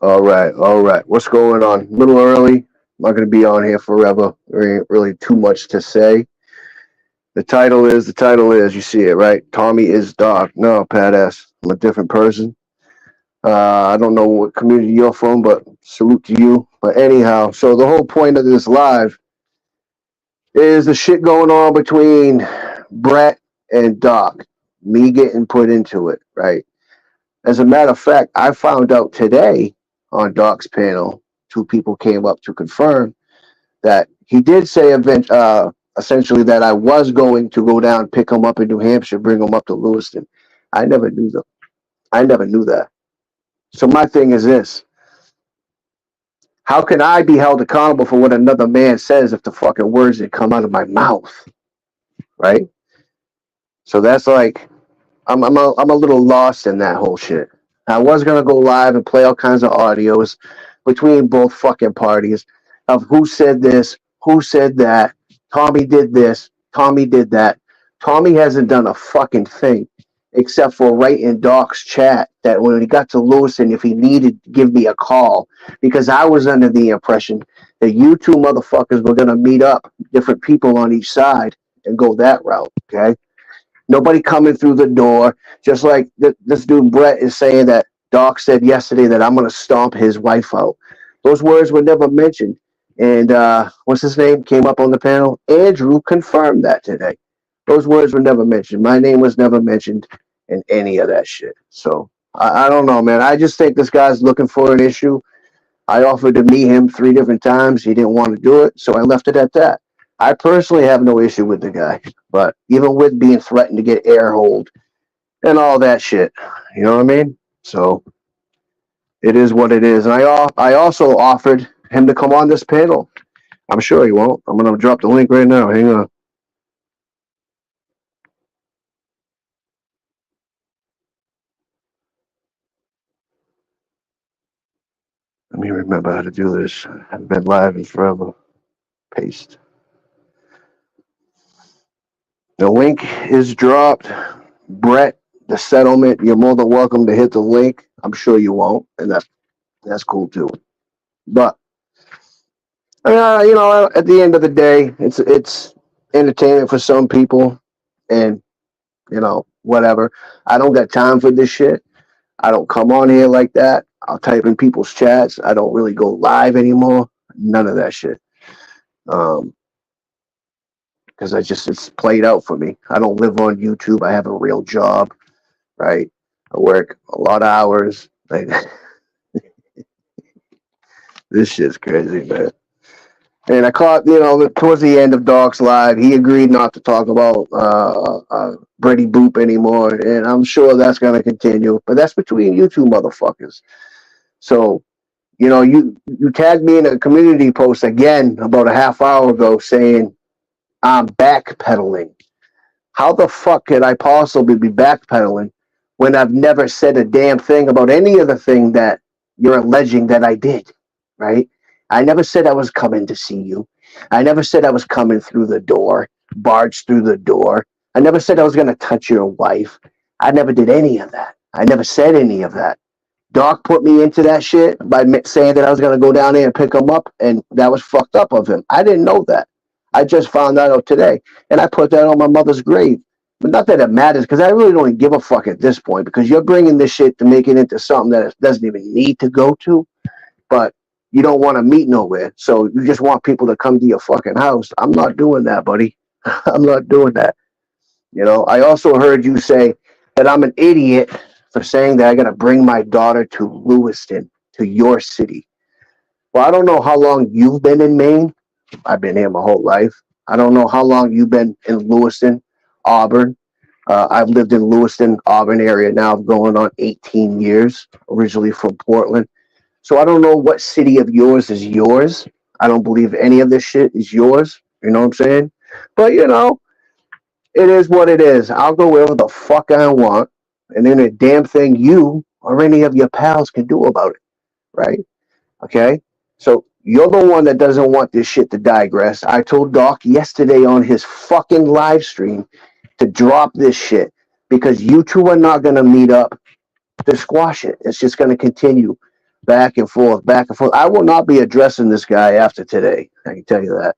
All right. What's going on? A little early. I'm not going to be on here forever. There ain't really too much to say. The title is. You see it, right? Tommy is Doc. No, Pat S. I'm a different person. I don't know what community you're from, but salute to you. But anyhow, so the whole point of this live is the shit going on between Brett and Doc. Me getting put into it, right? As a matter of fact, I found out today on Doc's panel, two people came up to confirm that he did say essentially that I was going to go down, pick him up in New Hampshire, bring him up to Lewiston. I never knew that. I never knew that. So my thing is this: how can I be held accountable for what another man says if the fucking words that come out of my mouth, right? So that's like I'm a little lost in that whole shit. I was gonna go live and play all kinds of audios between both fucking parties of who said this, who said that. Tommy did this, Tommy did that. Tommy hasn't done a fucking thing except for write in Doc's chat that when he got to Lewiston, if he needed to give me a call, because I was under the impression that you two motherfuckers were gonna meet up, different people on each side, and go that route. Okay. Nobody coming through the door. Just like this dude Brett is saying that Doc said yesterday that I'm going to stomp his wife out. Those words were never mentioned. And what's his name? Came up on the panel. Andrew confirmed that today. Those words were never mentioned. My name was never mentioned in any of that shit. So I don't know, man. I just think this guy's looking for an issue. I offered to meet him 3 different times. He didn't want to do it, so I left it at that. I personally have no issue with the guy, but even with being threatened to get air hold and all that shit, you know what I mean? So it is what it is. And I also offered him to come on this panel. I'm sure he won't. I'm going to drop the link right now. Hang on. Let me remember how to do this. I haven't been live in forever. Paste. The link is dropped. Brett, the settlement, you're more than welcome to hit the link. I'm sure you won't, and that's cool too. But you know, at the end of the day, it's entertainment for some people, and you know, whatever. I don't got time for this shit. I don't come on here like that. I'll type in people's chats. I don't really go live anymore. None of that shit. Because it's played out for me. I don't live on YouTube. I have a real job, right? I work a lot of hours. Like this shit's crazy, man. And I caught, you know, towards the end of Doc's live, he agreed not to talk about Brady Boop anymore, and I'm sure that's going to continue. But that's between you two motherfuckers. So, you know, you tagged me in a community post again about a half hour ago saying I'm backpedaling. How the fuck could I possibly be backpedaling when I've never said a damn thing about any of the thing that you're alleging that I did, right? I never said I was coming to see you. I never said I was coming through the door, barged through the door. I never said I was going to touch your wife. I never did any of that. I never said any of that. Doc put me into that shit by saying that I was going to go down there and pick him up, and that was fucked up of him. I didn't know that. I just found that out today, and I put that on my mother's grave. But not that it matters, because I really don't give a fuck at this point, because you're bringing this shit to make it into something that it doesn't even need to go to, but you don't want to meet nowhere, so you just want people to come to your fucking house. I'm not doing that, buddy. I'm not doing that. You know, I also heard you say that I'm an idiot for saying that I got to bring my daughter to Lewiston, to your city. Well, I don't know how long you've been in Maine. I've been here my whole life. I don't know how long you've been in Lewiston, Auburn. I've lived in Lewiston, Auburn area now going on 18 years, originally from Portland. So I don't know what city of yours is yours. I don't believe any of this shit is yours. You know what I'm saying? But, you know, it is what it is. I'll go wherever the fuck I want. And then a damn thing you or any of your pals can do about it. Right? Okay? So you're the one that doesn't want this shit to digress. I told Doc yesterday on his fucking live stream to drop this shit because you two are not going to meet up to squash it. It's just going to continue. back and forth, back and forth. I will not be addressing this guy after today. I can tell you that.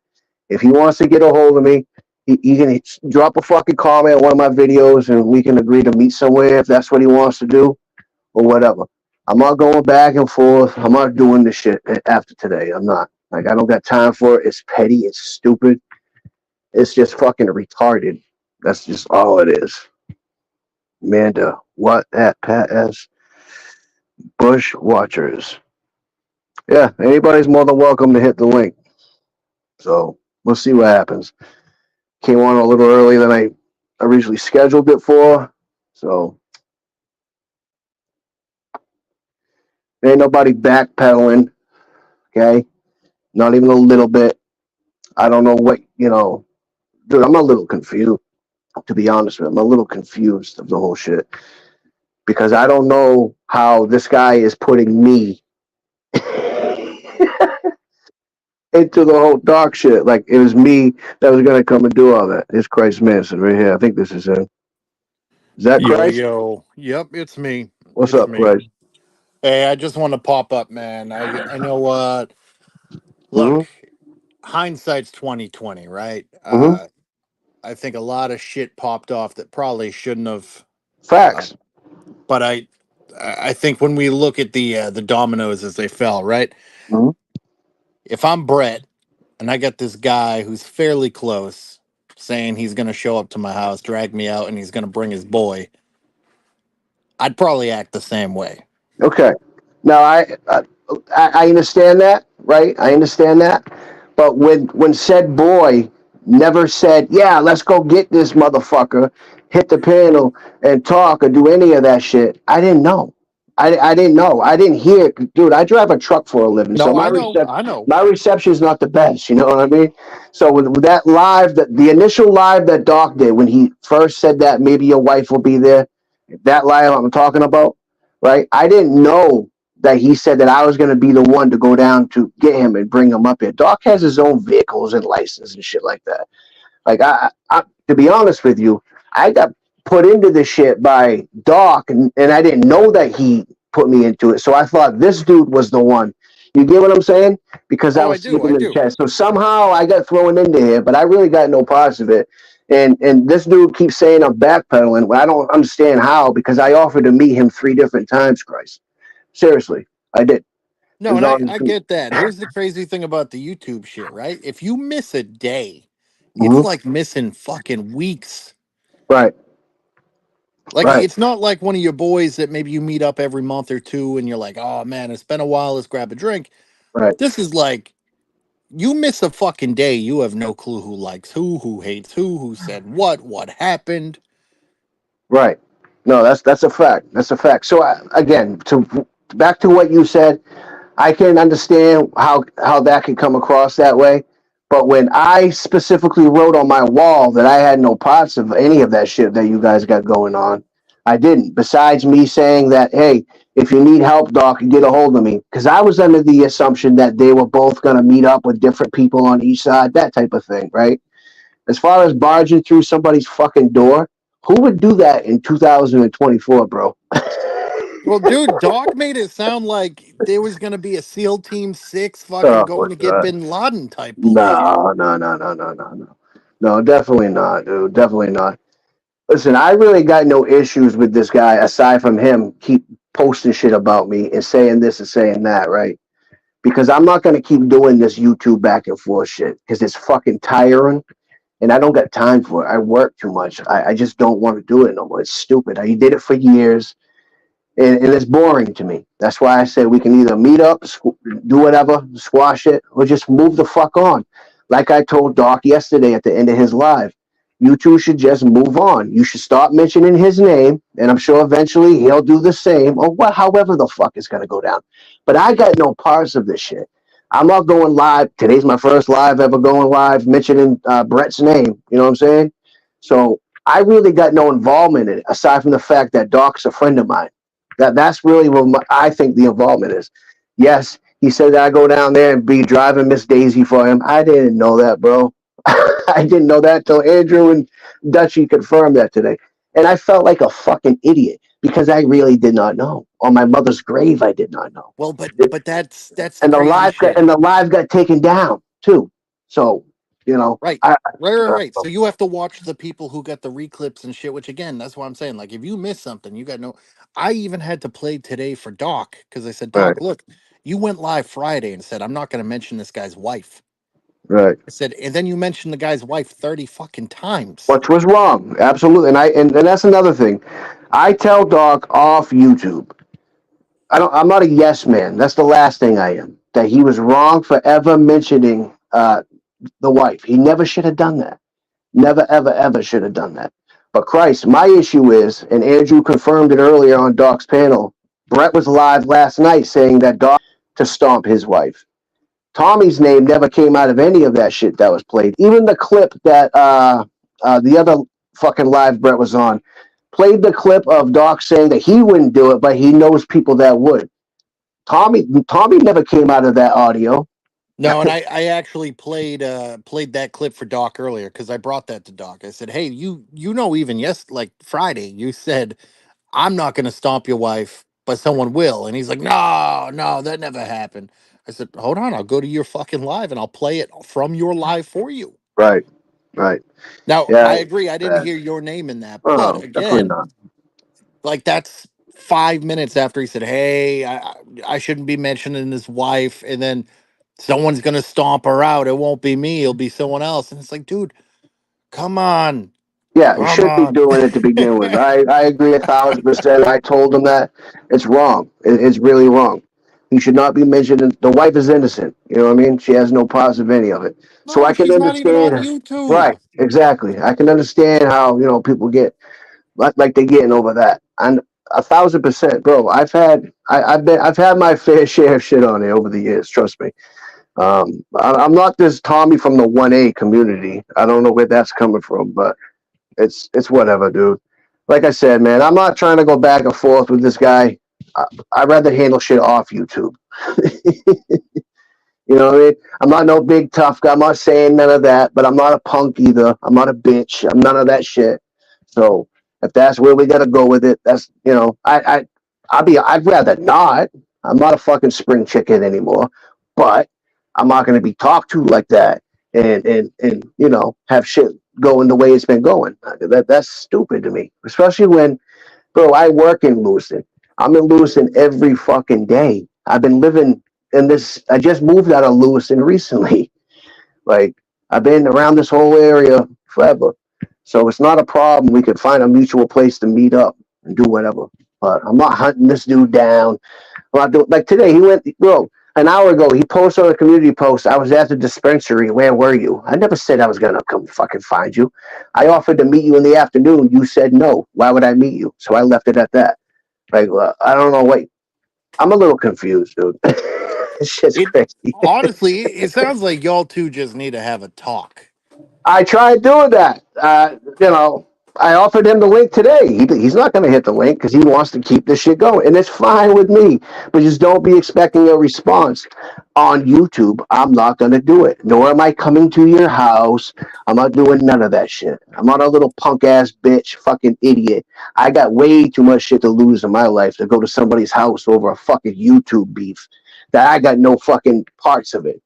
If he wants to get a hold of me, he can drop a fucking comment on one of my videos, and we can agree to meet somewhere if that's what he wants to do or whatever. I'm not going back and forth. I'm not doing this shit after today. I'm not. Like, I don't got time for it. It's petty. It's stupid. It's just fucking retarded. That's just all it is. Amanda, what at Pat S. Bush Watchers. Yeah, anybody's more than welcome to hit the link. So we'll see what happens. Came on a little earlier than I originally scheduled it for. So ain't nobody backpedaling. Okay. Not even a little bit. I don't know what, dude, I'm a little confused, to be honest with you. I'm a little confused of the whole shit because I don't know how this guy is putting me into the whole dog shit. Like it was me that was going to come and do all that. It's Christ Manson right here. I think this is him. Is that Yo, Christ? yo. Yep, it's me. What's It's up, me. Christ? Hey, I just want to pop up, man. I know what. Mm-hmm. Look, hindsight's 2020, right? Mm-hmm. I think a lot of shit popped off that probably shouldn't have. Uh, Facts. but I think when we look at the dominoes as they fell, right? Mm-hmm. If I'm Brett and I got this guy who's fairly close saying he's going to show up to my house, drag me out, and he's going to bring his boy, I'd probably act the same way. Okay. Now I understand that, right? I understand that. But when said boy never said, "Yeah, let's go get this motherfucker, hit the panel and talk or do any of that shit," I didn't know. I didn't know. I didn't hear, dude. I drive a truck for a living, so No, I know. I know. my reception is not the best. You know what I mean? So with that live, that the initial live that Doc did when he first said that maybe your wife will be there, that live I'm talking about, right? I didn't know that he said that I was going to be the one to go down to get him and bring him up here. Doc has his own vehicles and license and shit like that. Like to be honest with you, I got put into this shit by Doc, and I didn't know that he put me into it. So I thought this dude was the one. You get what I'm saying? Because I Oh, I was do. sleeping I in the do. chest. So somehow I got thrown into here, but I really got no parts of it. And this dude keeps saying I'm backpedaling. Well, I don't understand how because I offered to meet him 3 different times, Christ. Seriously, I did. It No, was and I, on. I get that. Here's the crazy thing about the YouTube shit, right? If you miss a day, it's Mhm. like missing fucking weeks. Right, Like right, it's not like one of your boys that maybe you meet up every month or two and you're like, oh man, it's been a while, let's grab a drink. right, This is like you miss a fucking day, you have no clue who likes who hates who said what happened. right. No, that's a fact. That's a fact. So again, to back to what you said, I can understand how that could come across that way. But when I specifically wrote on my wall that I had no parts of any of that shit that you guys got going on, I didn't. Besides me saying that, hey, if you need help, Doc, get a hold of me. Because I was under the assumption that they were both going to meet up with different people on each side, that type of thing, right? As far as barging through somebody's fucking door, who would do that in 2024, bro? Well, dude, Doc made it sound like there was gonna be a SEAL Team 6 fucking Oh, going to get God. Bin Laden type bullshit. No, no, no, no, no, no, no. No, definitely not, dude. Definitely not. Listen, I really got no issues with this guy aside from him keep posting shit about me and saying this and saying that, right? Because I'm not going to keep doing this YouTube back and forth shit because it's fucking tiring and I don't got time for it. I work too much. I just don't want to do it no more. It's stupid. I did it for years and it's boring to me. That's why I said we can either meet up, do whatever, squash it, or just move the fuck on. Like I told Doc yesterday at the end of his live, you two should just move on. You should stop mentioning his name, and I'm sure eventually he'll do the same, or what, however the fuck is gonna go down. But I got no parts of this shit. I'm not going live. Today's my first live ever going live mentioning Brett's name. You know what I'm saying? So I really got no involvement in it, aside from the fact that Doc's a friend of mine. That's really what I think the involvement is. Yes, he said that I go down there and be driving Miss Daisy for him. I didn't know that, bro. I didn't know that till Andrew and Dutchy confirmed that today. And I felt like a fucking idiot because I really did not know. On my mother's grave, I did not know. Well, but that's the And the crazy shit. live got taken down too. So, you know, Right. I Right. So you have to watch the people who got the reclips and shit, which again, that's why I'm saying, like, if you miss something, you got no. I even had to play today for Doc because I said, right, Doc, look, you went live Friday and said, I'm not going to mention this guy's wife. right. I said, and then you mentioned the guy's wife 30 fucking times. Which was wrong. Absolutely. And that's another thing. I tell Doc off YouTube. I'm not a yes man. That's the last thing I am. That he was wrong for ever mentioning the wife. He never should have done that. Never, ever, ever should have done that. But Christ, my issue is, and Andrew confirmed it earlier on Doc's panel, Brett was live last night saying that Doc to stomp his wife. Tommy's name never came out of any of that shit that was played. Even the clip that the other fucking live Brett was on played the clip of Doc saying that he wouldn't do it, but he knows people that would. Tommy never came out of that audio. No, and I actually played that clip for Doc earlier because I brought that to Doc. I said, hey, you know, even yes, like Friday, you said I'm not going to stomp your wife, but someone will. And he's like, no, no, that never happened. I said, hold on, I'll go to your fucking live and I'll play it from your live for you. Right, right. Now, Yeah, I agree. I didn't bad. hear your name in that. But Oh, definitely again, not. like that's 5 minutes after he said, hey, I shouldn't be mentioning his wife. And then someone's going to stomp her out. It won't be me. It'll be someone else. And it's like, dude, come on. Yeah, you Come shouldn't be on. doing it to begin with. I agree 1,000%. I told him that it's wrong. It's really wrong. He should not be mentioning the wife is innocent. You know what I mean? She has no parts of any of it. So No, I can she's not even on understand. YouTube. Right, exactly. I can understand how people get like they're getting over that. And 1,000%, bro. I've had my fair share of shit on it over the years. Trust me. I'm not this Tommy from the 1A community. I don't know where that's coming from, but it's whatever, dude. Like I said, man, I'm not trying to go back and forth with this guy. I'd rather handle shit off YouTube. You know what I mean? I'm not no big tough guy. I'm not saying none of that, but I'm not a punk either. I'm not a bitch. I'm none of that shit. So if that's where we gotta go with it, that's I'd rather not. I'm not a fucking spring chicken anymore. But I'm not gonna be talked to like that and have shit going the way it's been going. That's stupid to me. Especially when, bro, I work in Lewiston. I'm in Lewiston every fucking day. I've been living in this. I just moved out of Lewiston recently. Like, I've been around this whole area forever. So it's not a problem. We could find a mutual place to meet up and do whatever. But I'm not hunting this dude down. I'm not doing like today. He went, bro. An hour ago, he posted on a community post. I was at the dispensary. Where were you? I never said I was gonna come fucking find you. I offered to meet you in the afternoon. You said no. Why would I meet you? So I left it at that. Like, I don't know. Wait, I'm a little confused, dude. It's just It crazy. honestly, it sounds like y'all two just need to have a talk. I tried doing that. I offered him the link today. He's not going to hit the link because he wants to keep this shit going, and it's fine with me. But just don't be expecting a response on YouTube. I'm not going to do it. Nor am I coming to your house. I'm not doing none of that shit. I'm not a little punk ass bitch, fucking idiot. I got way too much shit to lose in my life to go to somebody's house over a fucking YouTube beef that I got no fucking parts of it,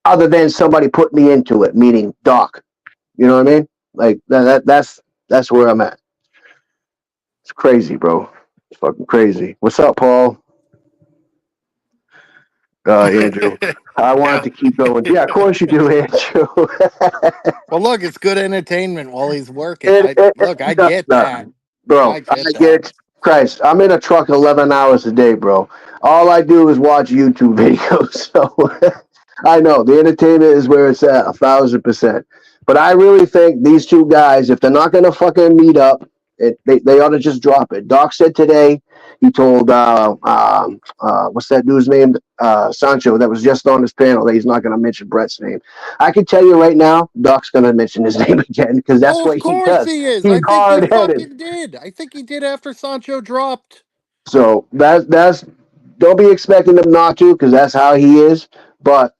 other than somebody put me into it, meaning Doc. You know what I mean? Like that's where I'm at. It's crazy, bro. It's fucking crazy. What's up, Paul? Andrew. I wanted Yeah. to keep going. Yeah, of course you do, Andrew. Well, look, it's good entertainment while he's working. it, I it, look, I no, get no, that. I bro. get I that. get Christ. I'm in a truck 11 hours a day, bro. All I do is watch YouTube videos. So I know the entertainment is where it's at, 1,000%. But I really think these two guys, if they're not gonna fucking meet up, they ought to just drop it. Doc said today he told what's that dude's name, Sancho, that was just on his panel, that he's not gonna mention Brett's name. I can tell you right now, Doc's gonna mention his name again because that's Oh, of what he course does. he is. He's I think he hard headed. fucking did. I think he did after Sancho dropped. So that's don't be expecting him not to because that's how he is. But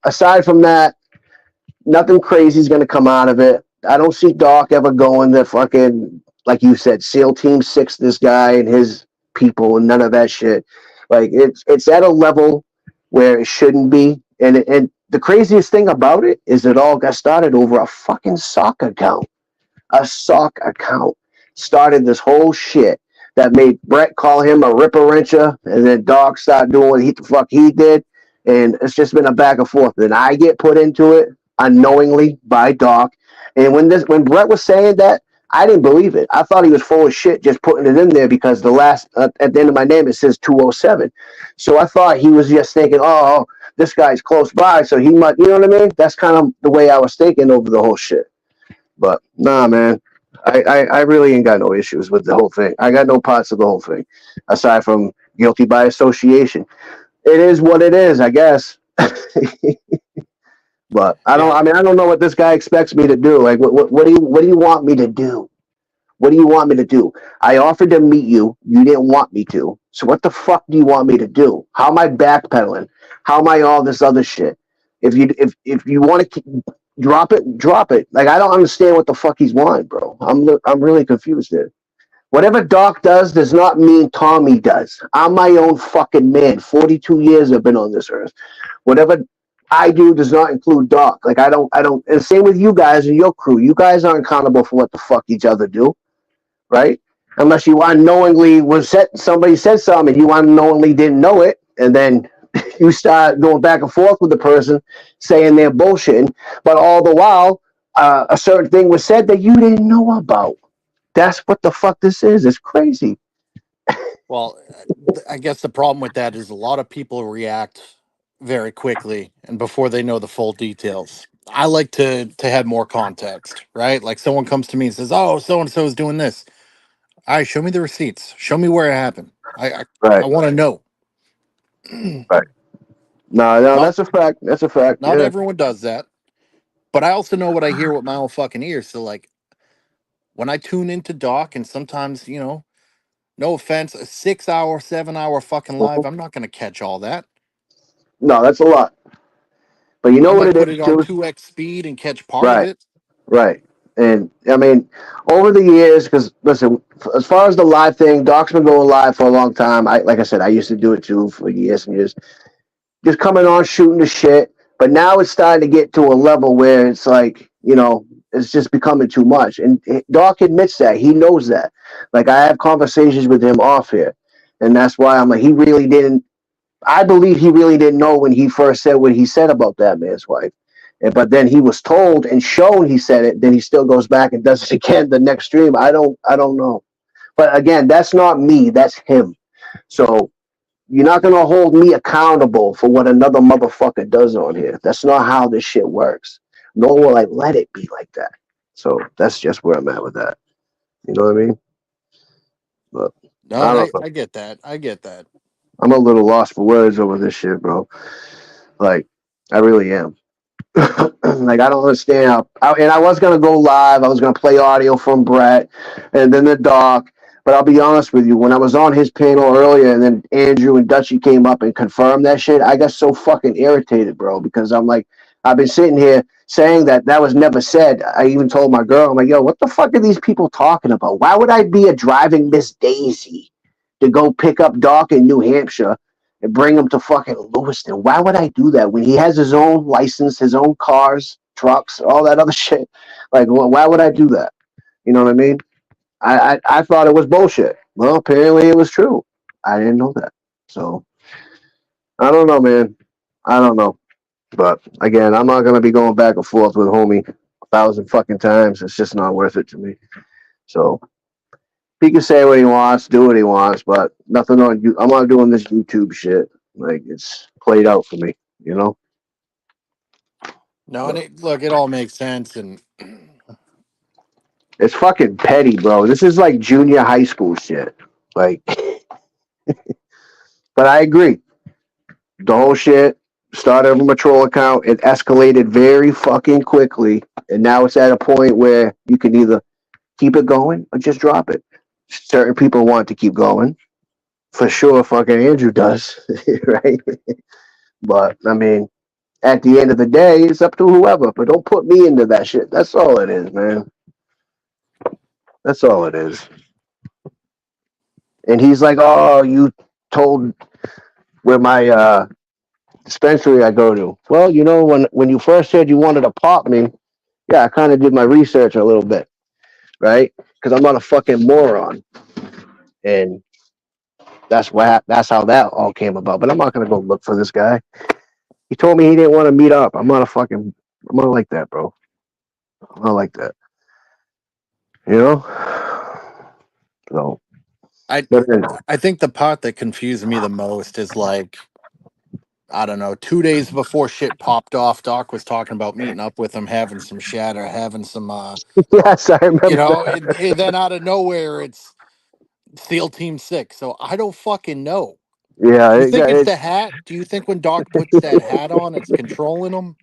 aside from that, nothing crazy is going to come out of it. I don't see Doc ever going to fucking like you said, SEAL Team Six, this guy and his people, and none of that shit. Like it's at a level where it shouldn't be. And the craziest thing about it is it all got started over a fucking sock account. A sock account started this whole shit that made Brett call him a ripper wrencher, and then Doc started doing what the fuck he did, and it's just been a back and forth. Then I get put into it unknowingly by Doc, and when Brett was saying that, I didn't believe it. I thought he was full of shit just putting it in there because the last at the end of my name it says 207, so I thought he was just thinking, oh, this guy's close by, so he might, you know what I mean? That's kind of the way I was thinking over the whole shit. But nah, man, I really ain't got no issues with the whole thing. I got no parts of the whole thing, aside from guilty by association. It is what it is, I guess. But I don't. Yeah. I mean, I don't know what this guy expects me to do. Like, what do you want me to do? What do you want me to do? I offered to meet you. You didn't want me to. So what the fuck do you want me to do? How am I backpedaling? How am I all this other shit? If you want to drop it, drop it. Like I don't understand what the fuck he's wanting, bro. I'm really confused there. Whatever Doc does not mean Tommy does. I'm my own fucking man. 42 years I've been on this earth. Whatever I do does not include Doc. Like I don't. And same with you guys and your crew. You guys aren't accountable for what the fuck each other do, right? Unless you unknowingly somebody said something and you unknowingly didn't know it, and then you start going back and forth with the person saying they're bullshitting, but all the while a certain thing was said that you didn't know about. That's what the fuck this is. It's crazy. Well, I guess the problem with that is a lot of people react very quickly and before they know the full details. I like to have more context, right? Like someone comes to me and says, "Oh, so and so is doing this." All right, show me the receipts. Show me where it happened. I Right, want to know. right. No, no, not that's a fact. That's a fact. not Yeah. everyone does that, but I also know what I hear with my own fucking ears. So like when I tune into Doc, and sometimes no offense, a 6 hour, 7 hour fucking live, Mhm. I'm not gonna catch all that. No, that's a lot. But you I know what might it put is it on too? 2x speed and catch part of Right. it. Right. And I mean, over the years, because listen, as far as the live thing, Doc's been going live for a long time. Like I said, I used to do it too for years and years. Just coming on, shooting the shit. But now it's starting to get to a level where it's like, it's just becoming too much. And Doc admits that. He knows that. Like, I have conversations with him off here. And that's why I'm like, I believe he really didn't know when he first said what he said about that man's wife. But then he was told and shown he said it. Then he still goes back and does it again the next stream. I don't know. But again, that's not me. That's him. So you're not gonna hold me accountable for what another motherfucker does on here. That's not how this shit works. Nor will I let it be like that. So that's just where I'm at with that. You know what I mean? But No, I and don't know. I get that. I get that. I'm a little lost for words over this shit, bro. Like, I really am. Like I don't understand and I was gonna go live. I was gonna play audio from Brett and then the doc. But I'll be honest with you, when I was on his panel earlier and then Andrew and Dutchy came up and confirmed that shit, I got so fucking irritated, bro, because I'm like, I've been sitting here saying that was never said. I even told my girl, I'm like, yo, what the fuck are these people talking about? Why would I be a driving Miss Daisy to go pick up Doc in New Hampshire and bring him to fucking Lewiston? Why would I do that when he has his own license, his own cars, trucks, all that other shit? Like, why would I do that? You know what I mean? I thought it was bullshit. Well, apparently it was true. I didn't know that. So I don't know, man. I don't know. But again, I'm not gonna be going back and forth with homie 1,000 fucking times. It's just not worth it to me. So he can say what he wants, do what he wants, but nothing on you. I'm not doing this YouTube shit. Like it's played out for me, you know. No, and But look, it all makes sense. And it's fucking petty, bro. This is like junior high school shit. Like, but I agree. The whole shit started from a troll account. It escalated very fucking quickly, and now it's at a point where you can either keep it going or just drop it. Certain people want to keep going. For sure, fucking Andrew does, right? But I mean, at the end of the day, it's up to whoever. But don't put me into that shit. That's all it is, man. That's all it is. And he's like, "Oh, you told where my dispensary I go to." Well, when you first said you wanted to pop me, yeah, I kind of did my research a little bit, right? Because I'm not a fucking moron, and that's how that all came about. But I'm not gonna go look for this guy. He told me he didn't want to meet up. I'm not like that, bro. I'm not like that. You know. So, I but then, I think the part that confused me the most is like, I don't know, 2 days before shit popped off, Doc was talking about meeting up with him, having some shatter, having some yes, I remember that. and then out of nowhere it's SEAL Team 6. So I don't fucking know. Yeah, Do you think it's the hat? Do you think when Doc puts that hat on, it's controlling him?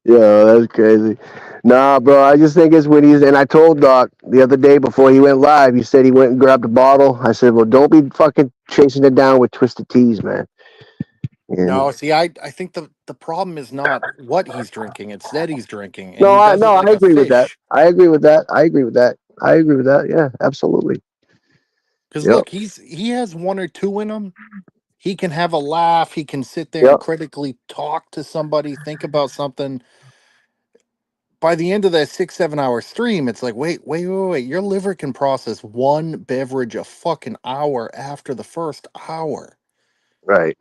yeah, that's crazy. Nah, bro, I just think it's when he's, and I told Doc the other day before he went live, he said he went and grabbed a bottle. I said, well, don't be fucking chasing it down with twisted teas, man. No, And see, I think the problem is not what he's drinking, it's that he's drinking, and no, he I does it no, I like a agree with that. fish. I agree with that. I agree with that. I agree with that. Yeah, absolutely. Because Yep, look, he has one or two in him. He can have a laugh. He can sit there and yep, critically talk to somebody, think about something. By the end of that 6, 7 hour stream, it's like, wait. Your liver can process one beverage a fucking hour after the first hour. right.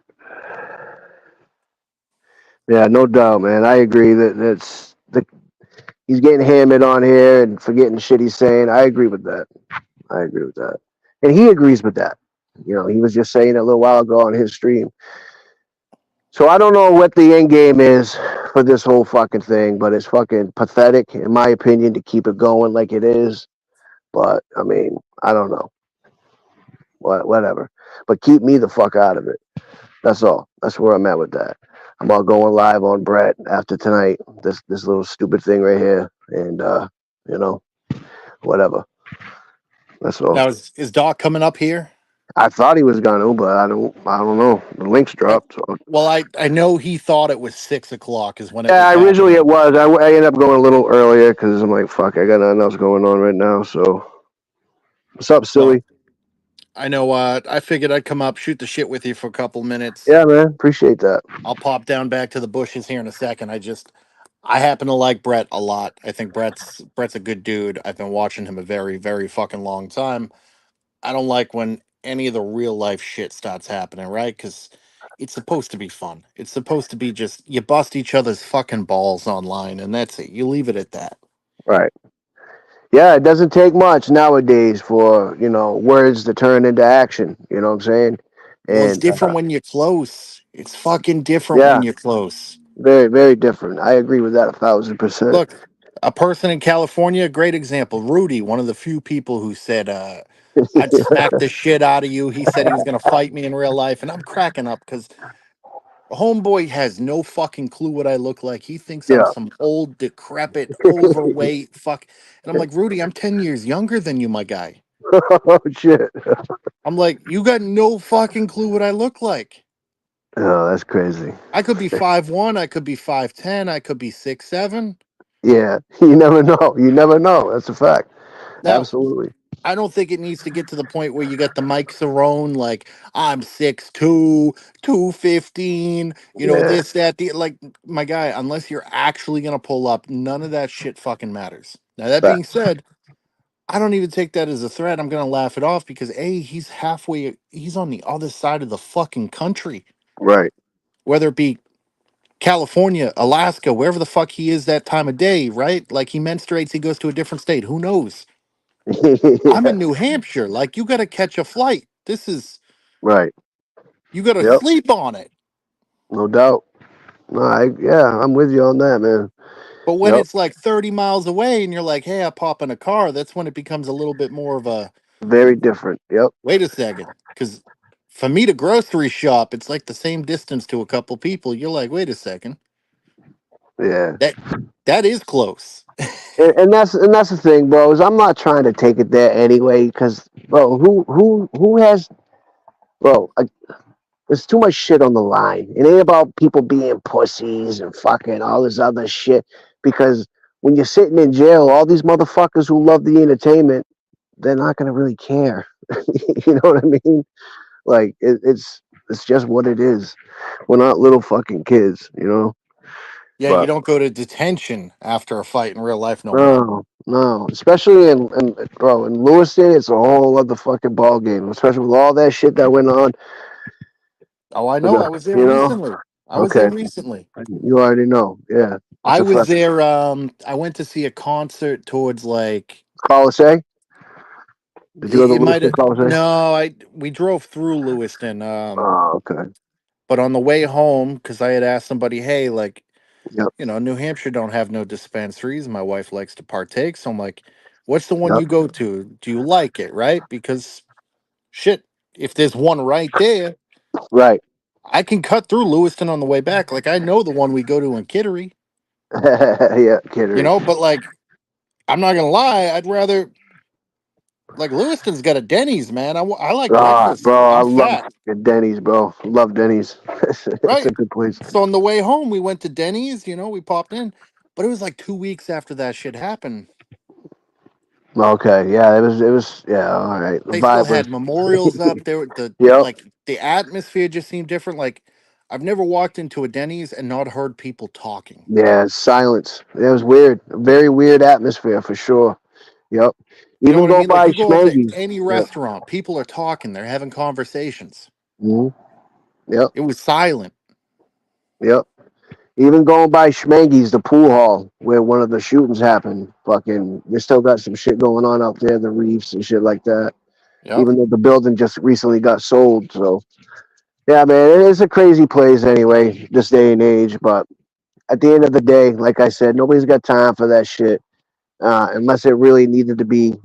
Yeah, no doubt, man. I agree that he's getting hammered on here and forgetting shit he's saying. I agree with that. I agree with that. And he agrees with that. He was just saying it a little while ago on his stream. So I don't know what the end game is for this whole fucking thing, but it's fucking pathetic, in my opinion, to keep it going like it is. But I mean, I don't know. Whatever. But keep me the fuck out of it. That's all. That's where I'm at with that. I'm all going live on Brett after tonight. This little stupid thing right here, and you know, whatever. That's all. Now, is Doc coming up here? I thought he was gonna, but I don't know. The links Uh, dropped. So well, I know he thought it was 6 o'clock is when it was yeah, originally it happening. was. I ended up going a little earlier because I'm like, fuck, I got nothing else going on right now. So what's up, So silly? I know I figured I'd come up, shoot the shit with you for a couple minutes. Yeah, man, appreciate that. I'll pop down back to the bushes here in a second. I happen to like Brett a lot. I think Brett's a good dude. I've been watching him a very, very fucking long time. I don't like when any of the real life shit starts happening, right? Because it's supposed to be fun. It's supposed to be just you bust each other's fucking balls online, and that's it. You leave it at that. Right. Yeah, it doesn't take much nowadays for words to turn into action. You know what I'm saying? Well, it's And different when you're close. It's fucking different yeah, when you're close. very very different. I agree with that 1,000%. Look, a person in California, a great example. Rudy, one of the few people who said, I'd smack the shit out of you. He said he was going to fight me in real life. And I'm cracking up because homeboy has no fucking clue what I look like. He thinks I'm Yeah. some old, decrepit, overweight fuck. And I'm like, Rudy, I'm 10 years younger than you, my guy. Oh shit. I'm like, you got no fucking clue what I look like. Oh, that's crazy. I could be 5'1", I could be 5'10", I could be 6'7". Yeah, you never know. You never know. That's a fact. Now, Absolutely. I don't think it needs to get to the point where you get the Mike Cerrone, like I'm 6'2", 215, Yeah. this, that, like my guy, unless you're actually gonna pull up, none of that shit fucking matters. Now that Fact. being said, I don't even take that as a threat. I'm gonna laugh it off because he's on the other side of the fucking country. Right. Whether it be California, Alaska, wherever the fuck he is that time of day, right? Like he menstruates, he goes to a different state. Who knows? I'm Yeah. in New Hampshire. Like you got to catch a flight. Right. You got to Yep. sleep on it. No doubt. No, I'm with you on that, man. But when Yep. it's like 30 miles away and you're like, hey, I pop in a car, that's when it becomes a little bit more of a Very different. Yep. wait a second. Because for me to grocery shop, it's like the same distance to a couple people. You're like, wait a second. Yeah. That that is close. And that's the thing, bro. Is I'm not trying to take it there anyway, because bro, who has bro? There's too much shit on the line. It ain't about people being pussies and fucking all this other shit. Because when you're sitting in jail, all these motherfuckers who love the entertainment, they're not gonna really care. You know what I mean? Like it's just what it is. We're not little fucking kids, you know. Yeah, you But don't go to detention after a fight in real life no more. no, no, especially in bro in Lewiston, it's a whole other fucking ball game. Especially with all that shit that went on. Oh, I With know. I was there you know, recently. I was okay, there recently. you already know. Yeah, it's I a was fuck there. I went to see a concert towards like Coliseum. Did you go to it might Lewiston have. Coliseum? No, I we drove through Lewiston. Oh, okay. But on the way home, because I had asked somebody, hey, like, Yep, New Hampshire don't have no dispensaries. My wife likes to partake, so I'm like, what's the one yep. you go to? Do you like it? Right? Because shit, if there's one right there, Right. I can cut through Lewiston on the way back. Like I know the one we go to in Kittery. Yeah, Kittery. But like I'm not gonna lie, I'd rather like Lewiston's got a Denny's, man. I like Ah, breakfast. bro, I I'm love fat, Denny's, bro. Love Denny's. It's a right? good place. So on the way home, we went to Denny's. We popped in, but it was like 2 weeks after that shit happened. Okay, yeah, it was, yeah, all right. The They still vibe was, had memorials up there. yep, The atmosphere just seemed different. Like I've never walked into a Denny's and not heard people talking. yeah, silence. It was weird. A very weird atmosphere for sure. Yep. You know Even what I go mean? Like by you go up to Schmangy's. any Yep. restaurant, people are talking, they're having conversations. hmm Yep. It was silent. Yep. Even going by Schmangy's, the pool hall where one of the shootings happened. Fucking, they still got some shit going on out there, the reefs and shit like that. Yep. Even though the building just recently got sold, so yeah, man, it is a crazy place anyway, this day and age. But at the end of the day, like I said, nobody's got time for that shit unless it really needed to be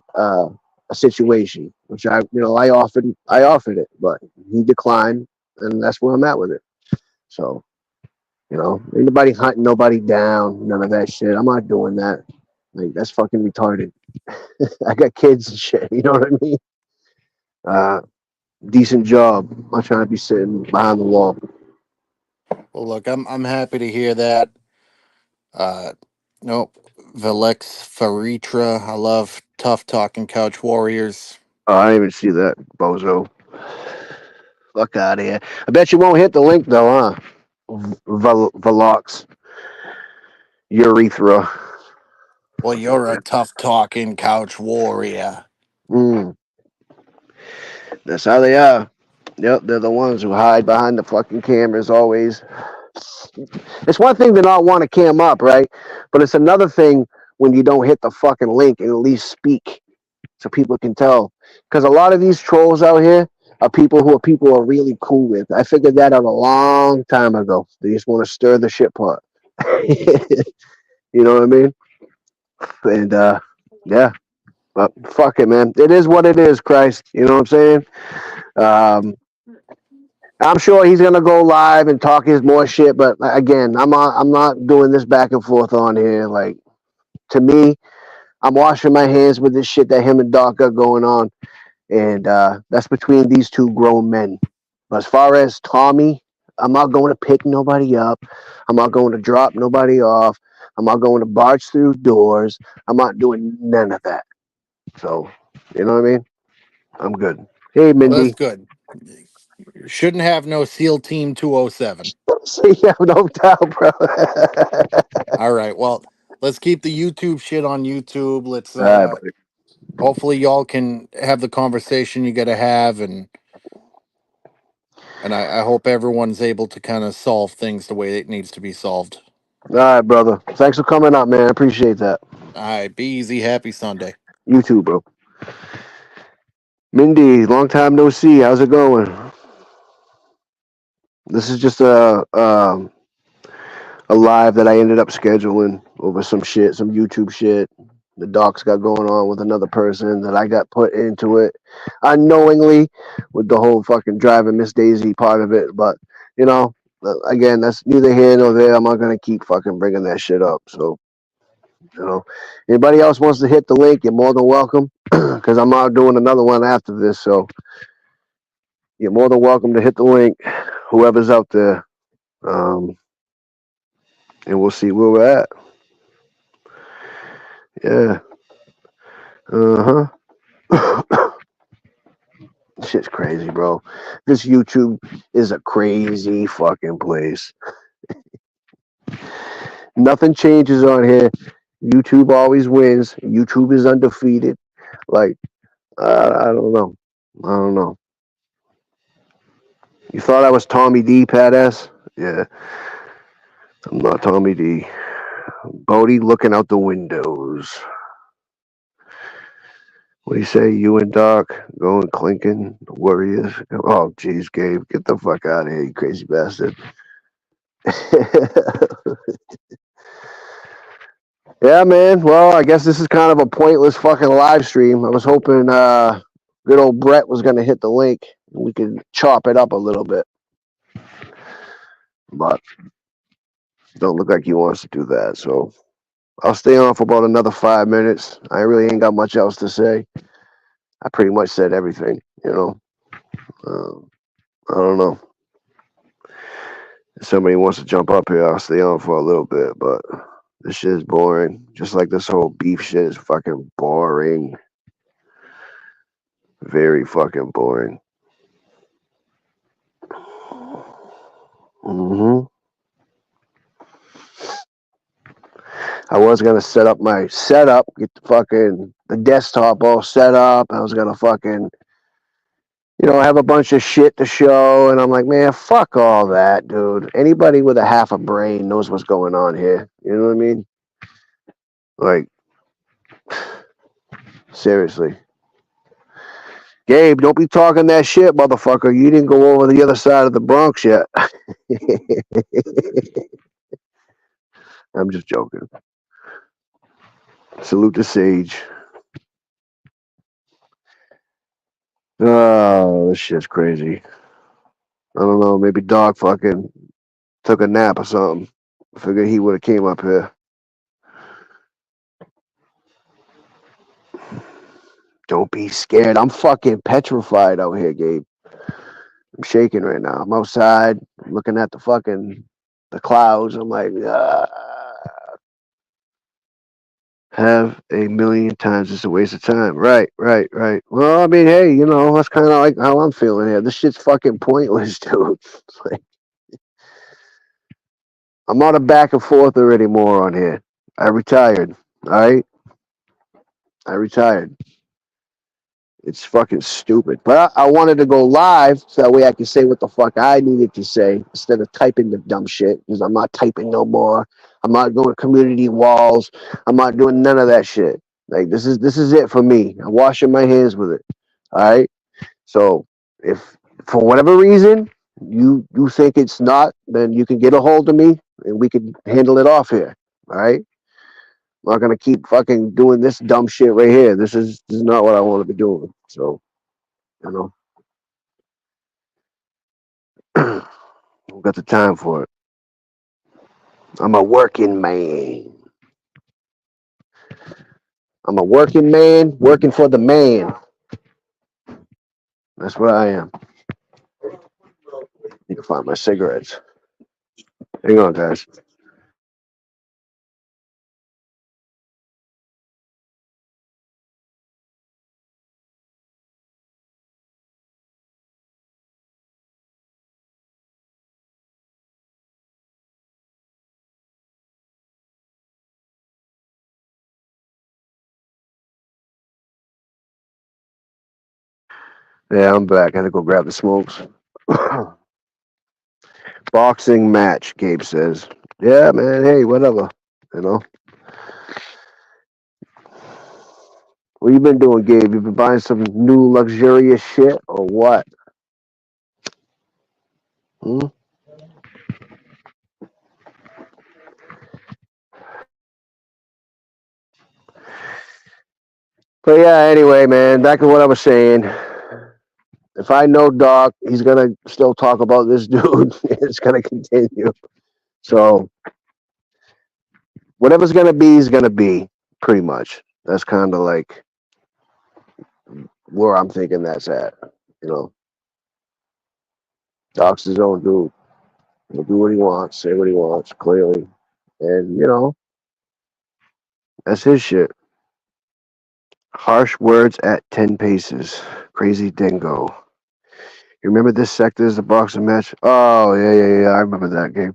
a situation, which I offered it, but he declined, and that's where I'm at with it. So ain't nobody hunting nobody down, none of that shit. I'm not doing that. Like that's fucking retarded. I got kids and shit. You know what I mean? Uh, Decent job. I'm not trying to be sitting behind the wall. Well, look, I'm happy to hear that. Uh, no, Velex Faritra. I love tough talking couch warriors. Oh, I didn't even see that, bozo. Fuck out of here. I bet you won't hit the link though, huh? Velox urethra. Well, you're a tough talking couch warrior. Mm, that's how they are. Yep, they're the ones who hide behind the fucking cameras always. It's one thing to not want to cam up, right? But it's another thing when you don't hit the fucking link and at least speak so people can tell. Because a lot of these trolls out here are people are really cool with. I figured that out a long time ago. They just want to stir the shit pot. You know what I mean? And yeah, but fuck it, man. It is what it is, Christ. You know what I'm saying? Um, I'm sure he's gonna go live and talk his more shit, but again, I'm not doing this back and forth on here. Like to me, I'm washing my hands with this shit that him and Doc got going on, and that's between these two grown men. But as far as Tommy, I'm not going to pick nobody up. I'm not going to drop nobody off. I'm not going to barge through doors. I'm not doing none of that. So, you know what I mean? I'm good. Hey, Well, that's Mindy. good. Shouldn't have no SEAL Team 207. See, yeah, no doubt, bro. All right. Well, let's keep the YouTube shit on YouTube. Let's All right, buddy. hopefully y'all can have the conversation you got to have, and I hope everyone's able to kind of solve things the way it needs to be solved. All right, brother. Thanks for coming up, man. I appreciate that. All right. Be easy. Happy Sunday. You too, bro. Mindy, long time no see. How's it going? This is just a live that I ended up scheduling over some shit, some YouTube shit. The docs got going on with another person that I got put into it unknowingly with the whole fucking driving Miss Daisy part of it. But again, that's neither here nor there. I'm not gonna keep fucking bringing that shit up. So you know, anybody else wants to hit the link, you're more than welcome. Because I'm not doing another one after this. So you're more than welcome to hit the link, whoever's out there. Um, and we'll see where we're at. Yeah. Uh huh. Shit's crazy, bro. This YouTube is a crazy fucking place. Nothing changes on here. YouTube always wins. YouTube is undefeated. Like, I don't know. I don't know. You thought I was Tommy D, Pat S? Yeah, I'm not Tommy D. Bodie looking out the windows. What do you say? You and Doc going clinking? Warriors? Oh, jeez, Gabe. Get the fuck out of here, you crazy bastard. Yeah, man. Well, I guess this is kind of a pointless fucking live stream. I was hoping good old Brett was going to hit the link and we could chop it up a little bit. But don't look like he wants to do that. So I'll stay on for about another 5 minutes. I really ain't got much else to say. I pretty much said everything, you know. I don't know. If somebody wants to jump up here, I'll stay on for a little bit. But this shit is boring. Just like this whole beef shit is fucking boring. Very fucking boring. I was gonna set up my setup, get the desktop all set up. I was gonna fucking, have a bunch of shit to show, and I'm like, man, fuck all that, dude. Anybody with a half a brain knows what's going on here. You know what I mean? Like, seriously. Gabe, don't be talking that shit, motherfucker. You didn't go over the other side of the Bronx yet. I'm just joking. Salute to Sage. Oh, this shit's crazy. I don't know. Maybe Dog fucking took a nap or something. Figured he would have came up here. Don't be scared. I'm fucking petrified out here, Gabe. I'm shaking right now. I'm outside looking at the clouds. I'm like, have a million times it's a waste of time. Right, right, right. Well, I mean, hey, that's kind of like how I'm feeling here. This shit's fucking pointless, dude. It's like, I'm not a back and forther anymore on here. I retired. All right, I retired. It's fucking stupid. But I wanted to go live so that way I could say what the fuck I needed to say instead of typing the dumb shit. Because I'm not typing no more. I'm not going community walls. I'm not doing none of that shit. Like this is it for me. I'm washing my hands with it. All right. So if for whatever reason you think it's not, then you can get a hold of me and we can handle it off here. All right. I'm not gonna keep fucking doing this dumb shit right here. This is not what I want to be doing. So you know. I've got the time for it. I'm a working man. I'm a working man working for the man. That's what I am. You can find my cigarettes. Hang on, guys. Yeah, I'm back. I had to go grab the smokes. Boxing match, Gabe says. Yeah, man. Hey, whatever. You know. What you been doing, Gabe? You been buying some new luxurious shit or what? Hmm? But yeah, anyway, man, back to what I was saying. If I know Doc, he's gonna still talk about this dude. It's gonna continue. So whatever's gonna be is gonna be, pretty much. That's kind of like where I'm thinking that's at. You know, Doc's his own dude. He'll do what he wants, say what he wants, clearly, and that's his shit. Harsh words at 10 paces. Crazy dingo. You remember this sector is the boxing match? Oh, yeah. I remember that game.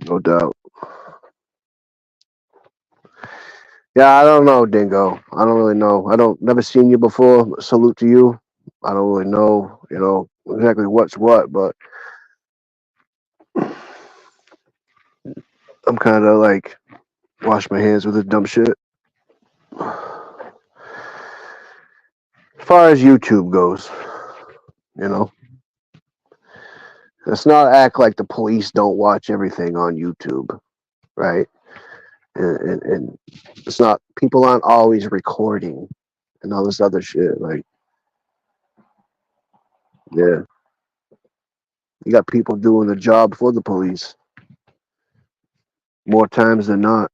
No doubt. Yeah, I don't know, Dingo. I don't really know. I don't never seen you before. Salute to you. I don't really know, exactly what's what, but I'm kind of like wash my hands with this dumb shit. As far as YouTube goes, you know, let's not act like the police don't watch everything on YouTube, right? And it's not people aren't always recording and all this other shit. Like, yeah, you got people doing the job for the police more times than not.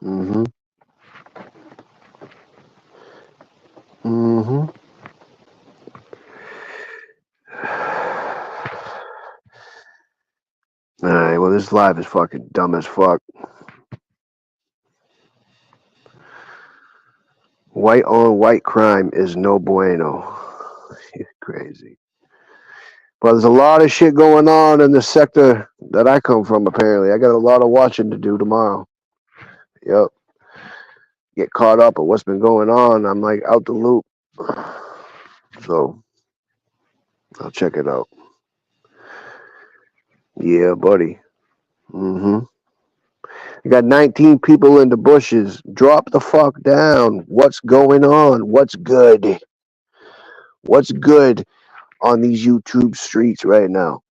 Mm-hmm. Mm-hmm. All right. Well, this live is fucking dumb as fuck. White on white crime is no bueno. Crazy. But there's a lot of shit going on in the sector that I come from. Apparently, I got a lot of watching to do tomorrow. Yep. Get caught up with what's been going on. I'm like out the loop. So I'll check it out. Yeah, buddy. Mm-hmm. You got 19 people in the bushes. Drop the fuck down. What's going on? What's good? What's good on these YouTube streets right now?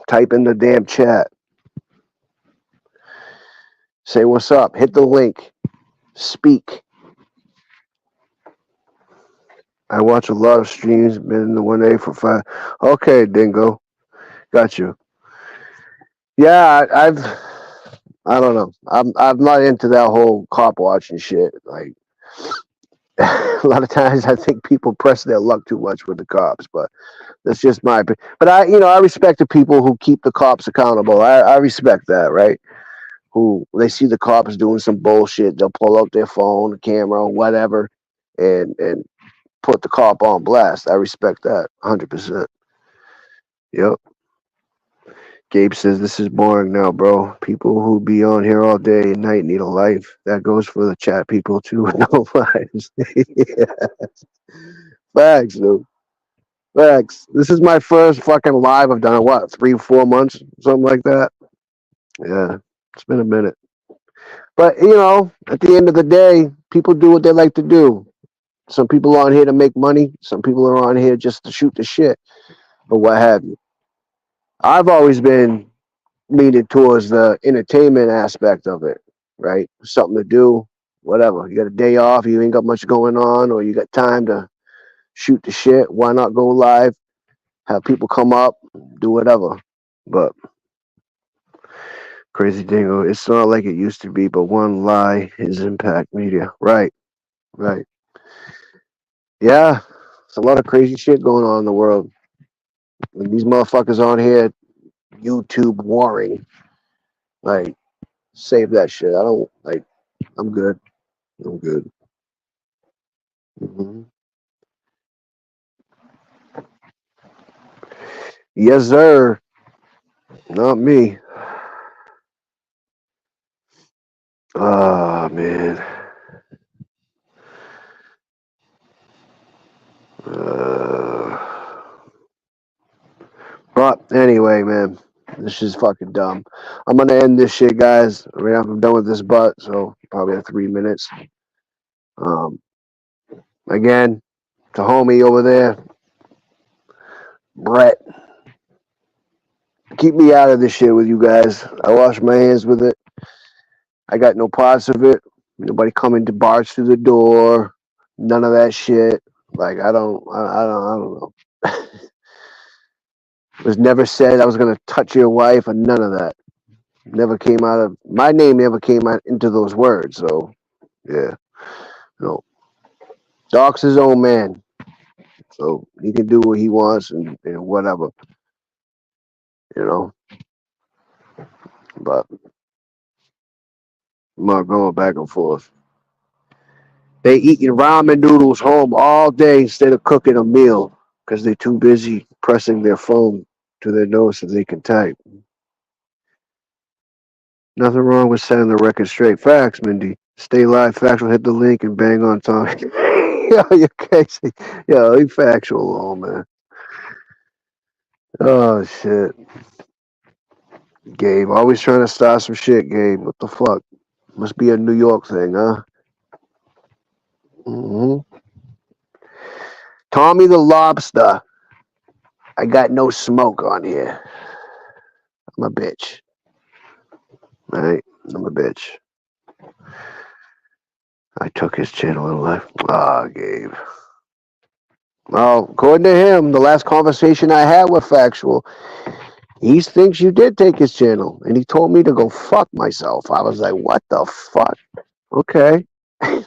Type in the damn chat. Say what's up. Hit the link. Speak. I watch a lot of streams. Been in the 1A for 5. Okay, Dingo. Got you. Yeah, I don't know. I'm not into that whole cop watching shit. Like a lot of times, I think people press their luck too much with the cops. But that's just my opinion. But I respect the people who keep the cops accountable. I respect that, right? Who they see the cops doing some bullshit, they'll pull out their phone, the camera, whatever, and put the cop on blast. I respect that 100%. Yep. Gabe says this is boring now, bro. People who be on here all day and night need a life. That goes for the chat people too. No lives. Yeah. Facts, dude. Facts. This is my first fucking live. I've done it, what, 3, 4 months, something like that. Yeah, it's been a minute. But at the end of the day, people do what they like to do. Some people are on here to make money. Some people are on here just to shoot the shit or what have you. I've always been leaning towards the entertainment aspect of it, right? Something to do, whatever. You got a day off, you ain't got much going on, or you got time to shoot the shit. Why not go live? Have people come up, do whatever. But crazy dingo, it's not like it used to be, but one lie is impact media. Right, right. Yeah, it's a lot of crazy shit going on in the world. And these motherfuckers on here, YouTube warring. Like, save that shit. I don't like. I'm good. I'm good. Hmm. Yes, sir. Not me. Ah, man. Uh, but anyway, man, this is fucking dumb. I'm gonna end this shit, guys. I mean, I'm done with this butt, so probably have 3 minutes. Um, again, to homie over there, Brett. Keep me out of this shit with you guys. I wash my hands with it. I got no parts of it. Nobody coming to barge through the door. None of that shit. Like I don't know. It was never said I was gonna touch your wife or none of that. Never came out of my name. Never came out into those words. So yeah, no. Doc's his own man, so he can do what he wants and whatever, you know. But I'm not going back and forth. They eating ramen noodles home all day instead of cooking a meal because they're too busy pressing their phone to their nose so they can type. Nothing wrong with setting the record straight. Facts, Mindy. Stay live, factual. Hit the link and bang on time. Yo, you crazy. Yo, he factual, oh man. Oh shit, Gabe. Always trying to start some shit, Gabe. What the fuck? Must be a New York thing, huh? hmm Tommy the Lobster. I got no smoke on here. I'm a bitch. All right, I'm a bitch. I took his channel in life. Ah, Gabe. Well, according to him, the last conversation I had with Factual, he thinks you did take his channel, and he told me to go fuck myself. I was like, what the fuck? Okay,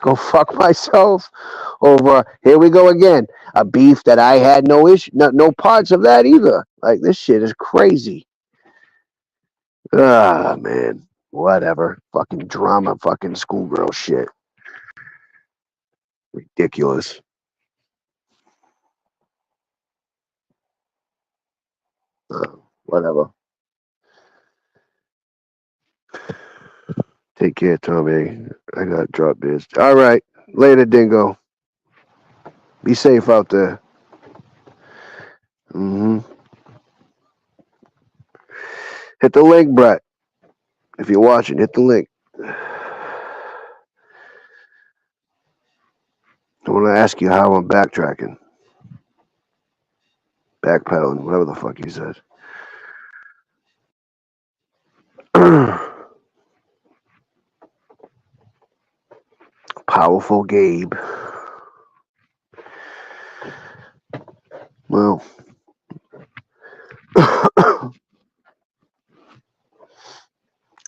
go fuck myself over. Here we go again. A beef that I had no issue, no parts of that either. Like this shit is crazy. Ah, man, whatever. Fucking drama, fucking schoolgirl shit. Ridiculous. Whatever. Take care, Tommy. I got drop this. All right. Later, Dingo. Be safe out there. Hit the link, Brett. If you're watching, hit the link. I want to ask you how I'm backtracking. Backpedaling, whatever the fuck you said. Powerful Gabe. Well.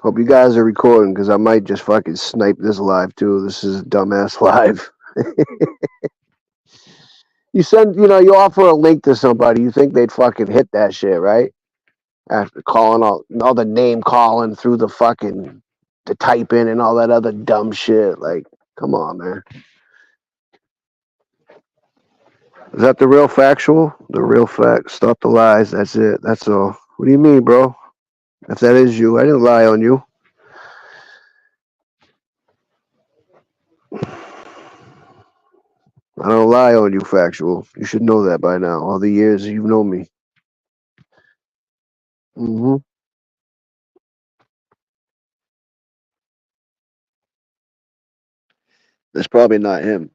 Hope you guys are recording because I might just fucking snipe this live too. This is a dumbass live. You offer a link to somebody, you think they'd fucking hit that shit, right? After calling all the name calling through the type in and all that other dumb shit. Like, come on, man. Is that the real factual? The real fact. Stop the lies. That's it. That's all. What do you mean, bro? If that is you, I didn't lie on you. I don't lie on you, factual. You should know that by now. All the years you've known me. Mm-hmm. That's probably not him.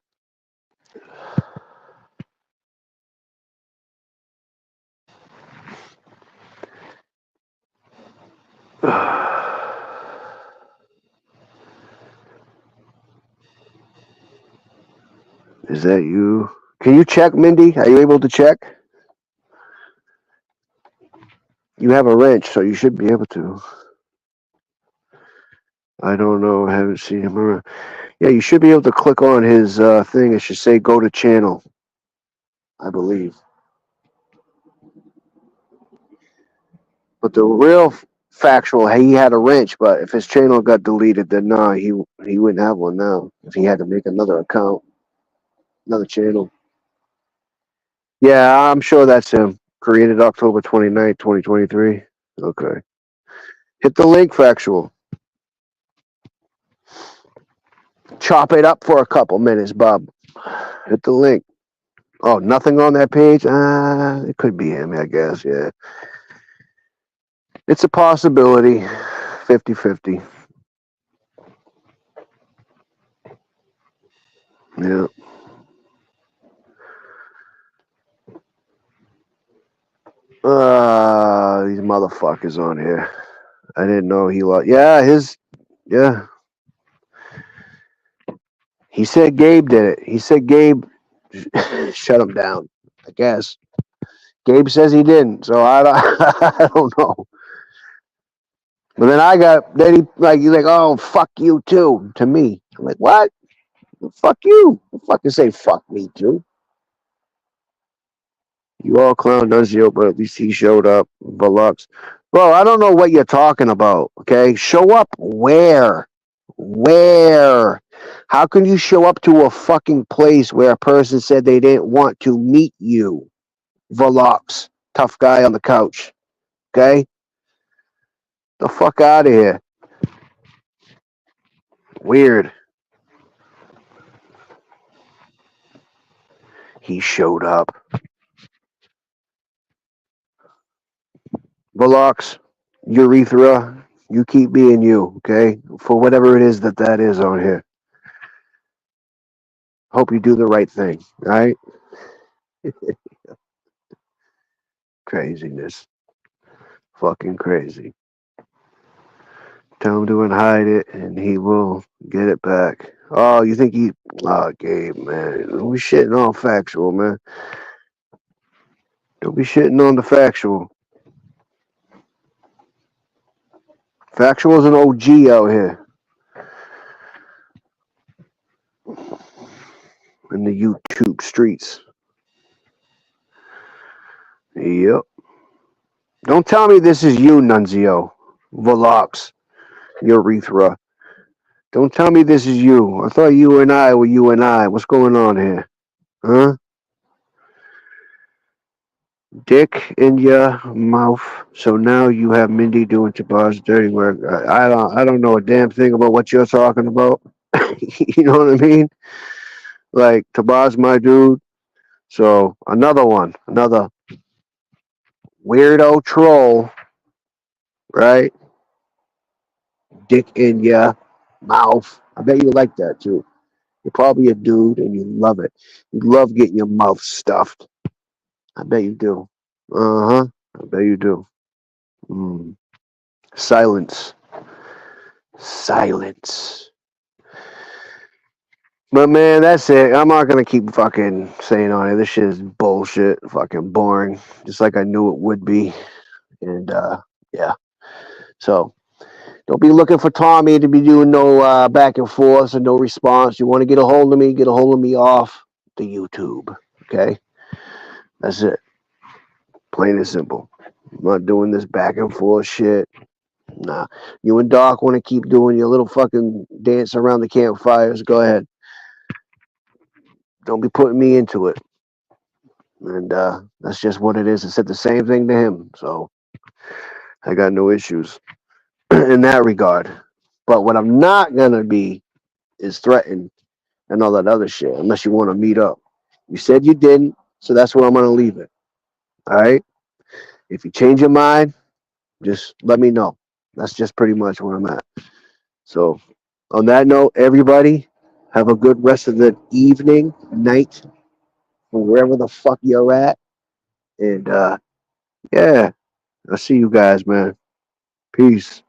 Is that you? Can you check, Mindy? Are you able to check? You have a wrench, so you should be able to. I don't know. I haven't seen him around. Yeah, you should be able to click on his thing. It should say go to channel, I believe. But the real factual, he had a wrench, but if his channel got deleted, then no, he wouldn't have one now. If he had to make another account, another channel. Yeah, I'm sure that's him. Created October 29th, 2023. Okay. Hit the link, factual. Chop it up for a couple minutes, Bob. Hit the link. Oh, nothing on that page? It could be him, I guess, yeah. It's a possibility. 50-50. Yeah. These motherfuckers on here. I didn't know he lost. Yeah. He said Gabe did it. He said Gabe shut him down, I guess. Gabe says he didn't, so I don't know. But then he's like, oh, fuck you too, to me. I'm like, what? Fuck you. I'll fucking say fuck me too. You all clown Nunzio, but at least he showed up. Velux. Bro, I don't know what you're talking about, okay? Show up where? Where? How can you show up to a fucking place where a person said they didn't want to meet you? Volox, tough guy on the couch. Okay? The fuck out of here. Weird. He showed up. Volox, urethra, you keep being you, okay? For whatever it is that is on here. Hope you do the right thing, right? Craziness. Fucking crazy. Tell him to hide it, and he will get it back. Oh, you think he? Oh, Gabe, man, don't be shitting on factual, man. Don't be shitting on the factual. Factual's an OG out here in the YouTube streets. Yep. Don't tell me this is you, Nunzio. Volox, urethra. Don't tell me this is you. I thought you and I were you and I. What's going on here? Huh? Dick in your mouth. So now you have Mindy doing Tabaz's dirty work. I don't know a damn thing about what you're talking about. You know what I mean? Like Tabaz, my dude. So another weirdo troll, right? Dick in your mouth. I bet you like that too. You're probably a dude and you love it. You love getting your mouth stuffed. I bet you do. Uh huh. I bet you do. Mm. Silence. Silence. But man, that's it. I'm not gonna keep fucking saying on it. This shit is bullshit. Fucking boring. Just like I knew it would be. And yeah. So don't be looking for Tommy to be doing no back and forth and no response. You want to get a hold of me, get a hold of me off the YouTube. Okay? That's it. Plain and simple. I'm not doing this back and forth shit. Nah. You and Doc want to keep doing your little fucking dance around the campfires. Go ahead. Don't be putting me into it. And that's just what it is. I said the same thing to him. So I got no issues in that regard. But what I'm not going to be is threatened and all that other shit unless you want to meet up. You said you didn't. So that's where I'm going to leave it. All right? If you change your mind, just let me know. That's just pretty much where I'm at. So on that note, everybody, have a good rest of the evening, night, or wherever the fuck you're at. And yeah, I'll see you guys, man. Peace.